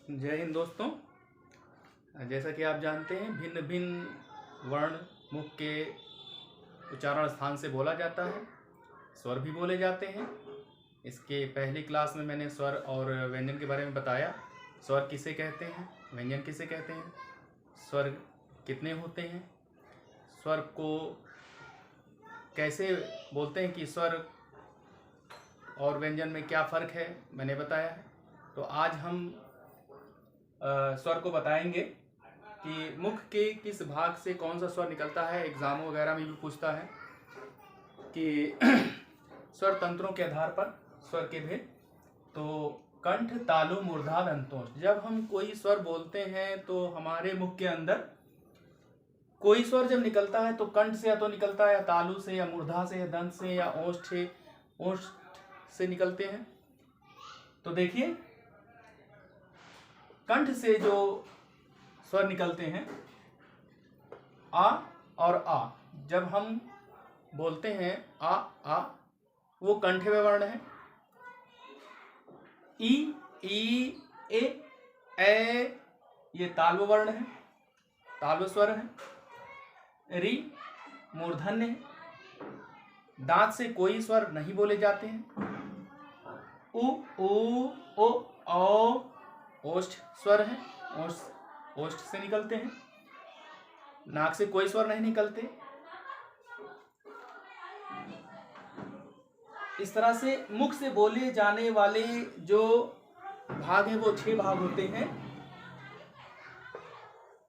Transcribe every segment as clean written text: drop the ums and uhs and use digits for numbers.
जय हिंद दोस्तों। जैसा कि आप जानते हैं, भिन्न भिन्न वर्ण मुख के उच्चारण स्थान से बोला जाता है। स्वर भी बोले जाते हैं। इसके पहली क्लास में मैंने स्वर और व्यंजन के बारे में बताया। स्वर किसे कहते हैं, व्यंजन किसे कहते हैं, स्वर कितने होते हैं, स्वर को कैसे बोलते हैं कि स्वर और व्यंजन में क्या फ़र्क है, मैंने बताया है। तो आज हम स्वर को बताएंगे कि मुख के किस भाग से कौन सा स्वर निकलता है। एग्जाम वगैरह में भी पूछता है कि स्वर तंत्रों के आधार पर स्वर के भेद। तो कंठ, तालु, मूर्धा, दंतोष्ठ। जब हम कोई स्वर बोलते हैं तो हमारे मुख के अंदर कोई स्वर जब निकलता है तो कंठ से या तो निकलता है, या तालु से, या मूर्धा से, या दंत से, या ओष्ठ से निकलते हैं। तो देखिए, कंठ से जो स्वर निकलते हैं आ और आ, जब हम बोलते हैं आ, वो कंठे वर्ण है। ई, ए ये तालव वर्ण है, तालव स्वर है। री मूर्धन्य है। दांत से कोई स्वर नहीं बोले जाते हैं। ओ ओष्ठ स्वर है, ओष्ठ से निकलते हैं। नाक से कोई स्वर नहीं निकलते। इस तरह से मुख से बोले जाने वाले जो भाग हैं वो 6 भाग होते हैं।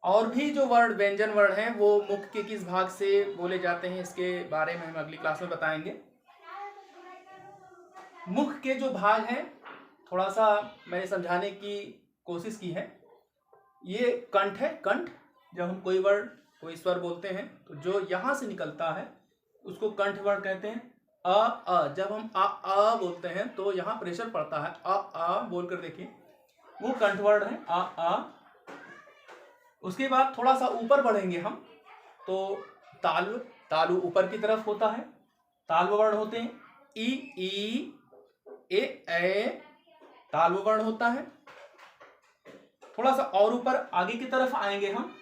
और भी जो वर्ण व्यंजन वर्ण हैं वो मुख के किस भाग से बोले जाते हैं, इसके बारे में हम अगली क्लास में बताएंगे। मुख के जो भाग हैं थोड़ा सा मैंने समझाने की कोशिश की है। ये कंठ है। कंठ, जब हम कोई वर्ण कोई स्वर बोलते हैं तो जो यहाँ से निकलता है उसको कंठ वर्ण कहते हैं। अ जब हम आ बोलते हैं तो यहाँ प्रेशर पड़ता है। आ बोलकर देखिए, वो कंठ वर्ण है। आ। उसके बाद थोड़ा सा ऊपर बढ़ेंगे हम तो तालु ऊपर की तरफ होता है। तालु वर्ण होते हैं। ई ए तालु वर्ण होता है। थोड़ा सा और ऊपर आगे की तरफ आएंगे हम,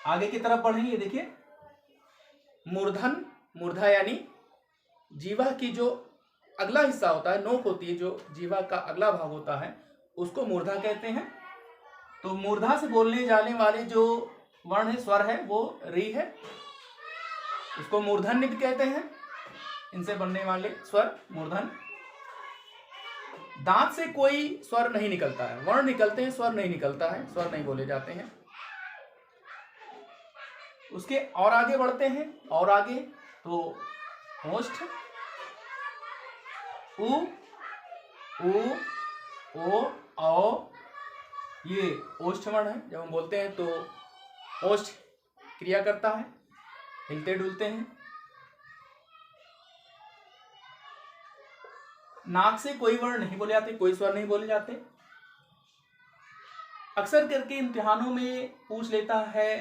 आगे की तरफ बढ़ेंगे। देखिए, मूर्धा यानी जीवा की जो अगला हिस्सा होता है, नोक होती है, जो जीवा का अगला भाग होता है उसको मूर्धा कहते हैं। तो मूर्धा से बोलने जाने वाले जो वर्ण है, स्वर है, वो री है। इसको मूर्धन्य भी कहते हैं, इनसे बनने वाले स्वर मूर्धन। दांत से कोई स्वर नहीं निकलता है, वर्ण निकलते हैं, स्वर नहीं निकलता है, स्वर नहीं बोले जाते हैं। उसके और आगे बढ़ते हैं, और आगे तो ओष्ठ, उ ओ औ, ये ओष्ठ वर्ण है। जब हम बोलते हैं तो ओष्ठ क्रिया करता है, हिलते डुलते हैं। नाक से कोई वर्ण नहीं बोले जाते, कोई स्वर नहीं बोले जाते। अक्सर करके इम्तिहानों में पूछ लेता है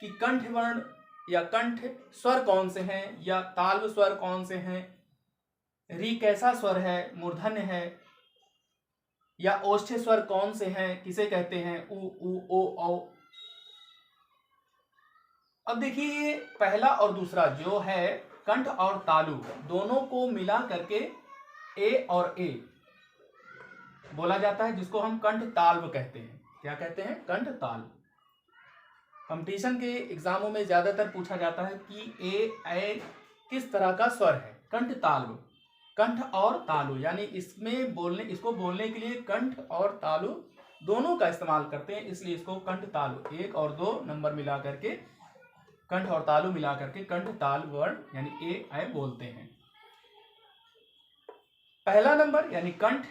कि कंठ वर्ण या कंठ स्वर कौन से हैं, या तालव स्वर कौन से हैं, री कैसा स्वर है, मूर्धन्य है, या ओष्ठ्य स्वर कौन से हैं, किसे कहते हैं, उ ओ औ। अब देखिए, पहला और दूसरा जो है कंठ और तालु, दोनों को मिला करके ए और ए बोला जाता है, जिसको हम कंठ ताल्व कहते हैं। क्या कहते हैं? कंठ ताल्व। कंपटीशन के एग्जामों में ज्यादातर पूछा जाता है कि ए किस तरह का स्वर है। कंठ ताल्व, कंठ और तालु, यानी इसको बोलने के लिए कंठ और तालु दोनों का इस्तेमाल करते हैं, इसलिए इसको कंठ तालु 1 और 2 नंबर मिला करके, कंठ और तालु मिला करके कंठ ताल वर्ण यानी ए बोलते हैं। पहला नंबर यानी कंठ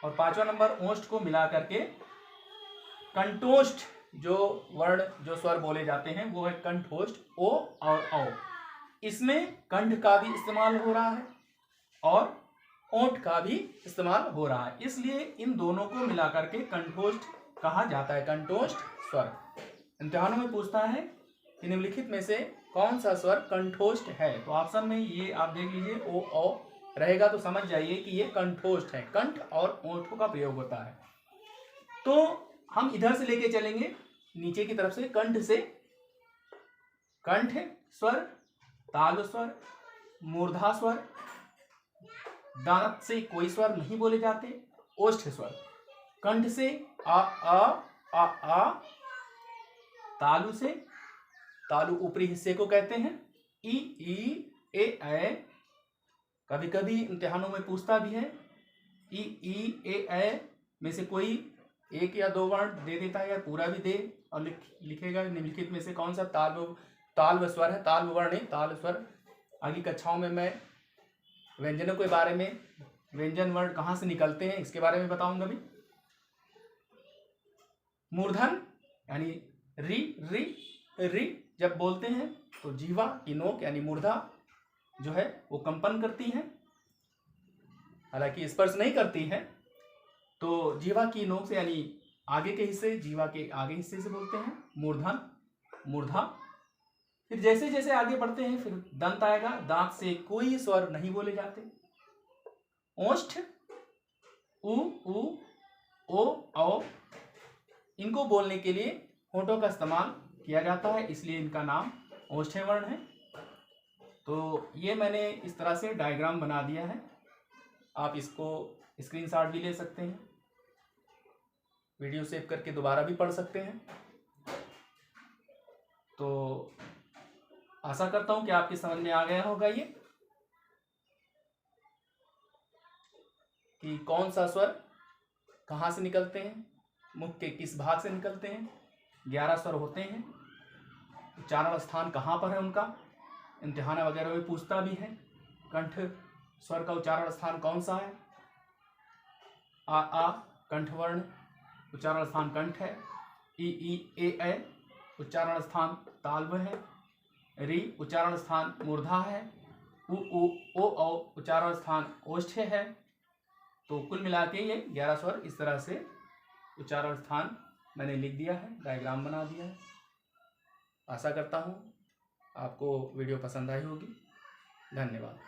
और 5वां नंबर ओष्ठ को मिला करके कंठोष्ठ जो वर्ण जो स्वर बोले जाते हैं वो है कंठोष्ठ, ओ और औ। इसमें कंठ का भी इस्तेमाल हो रहा है और ओंठ का भी इस्तेमाल हो रहा है, इसलिए इन दोनों को मिला करके कंठोष्ठ कहा जाता है, कंठोष्ठ स्वर। इम्तिहानों में पूछता है कि निम्नलिखित में से कौन सा स्वर कंठोष्ठ है, तो ऑप्शन में ये आप देख लीजिए, ओ रहेगा, तो समझ जाइए कि ये कंठोष्ठ है। कंठ और ओंठों का प्रयोग होता है। तो हम इधर से लेके चलेंगे नीचे की तरफ से, कंठ से, कंठ स्वर, ताल स्वर, मूर्धा स्वर, दांत से कोई स्वर नहीं बोले जाते, ओष्ठ स्वर, कंठ से आ, तालु से, तालु ऊपरी हिस्से को कहते हैं, ई ए, कभी कभी इम्तिहानों में पूछता भी है, ई ए में से कोई एक या दो वर्ण दे देता है या पूरा भी दे, और लिखेगा निम्नलिखित में से कौन सा ताल स्वर है, ताल वर्ण है, ताल स्वर। आगे कक्षाओं में मैं व्यंजनों के बारे में, व्यंजन वर्ण कहाँ से निकलते हैं इसके बारे में बताऊंगा भी। मूर्धन यानी री जब बोलते हैं तो जीवा की नोक यानी मूर्धा जो है वो कंपन करती है, हालांकि स्पर्श नहीं करती है। तो जीवा की नोक से यानी आगे के हिस्से, जीवा के आगे हिस्से से बोलते हैं मूर्धन, मूर्धा। फिर जैसे जैसे आगे बढ़ते हैं फिर दंत आएगा, दांत से कोई स्वर नहीं बोले जाते। ओष्ठ उ ओ औ, इनको बोलने के लिए होठों का इस्तेमाल किया जाता है, इसलिए इनका नाम ओष्ठ्य वर्ण है। तो ये मैंने इस तरह से डायग्राम बना दिया है, आप इसको स्क्रीनशॉट भी ले सकते हैं, वीडियो सेव करके दोबारा भी पढ़ सकते हैं। तो आशा करता हूं कि आपकी समझ में आ गया होगा ये कि कौन सा स्वर कहाँ से निकलते हैं, मुख के किस भाग से निकलते हैं। 11 स्वर होते हैं, उच्चारण स्थान कहाँ पर है उनका, इम्तिहान वगैरह में पूछता भी है। कंठ स्वर का उच्चारण स्थान कौन सा है, आ कंठवर्ण उच्चारण स्थान कंठ है, ई ए उच्चारण स्थान तालव है, री उच्चारण स्थान मूर्धा है, उ ओ उच्चारण स्थान ओष्ठ्य है। तो कुल मिला के ये 11 स्वर इस तरह से उच्चारण स्थान मैंने लिख दिया है, डायग्राम बना दिया है। आशा करता हूँ आपको वीडियो पसंद आई होगी। धन्यवाद।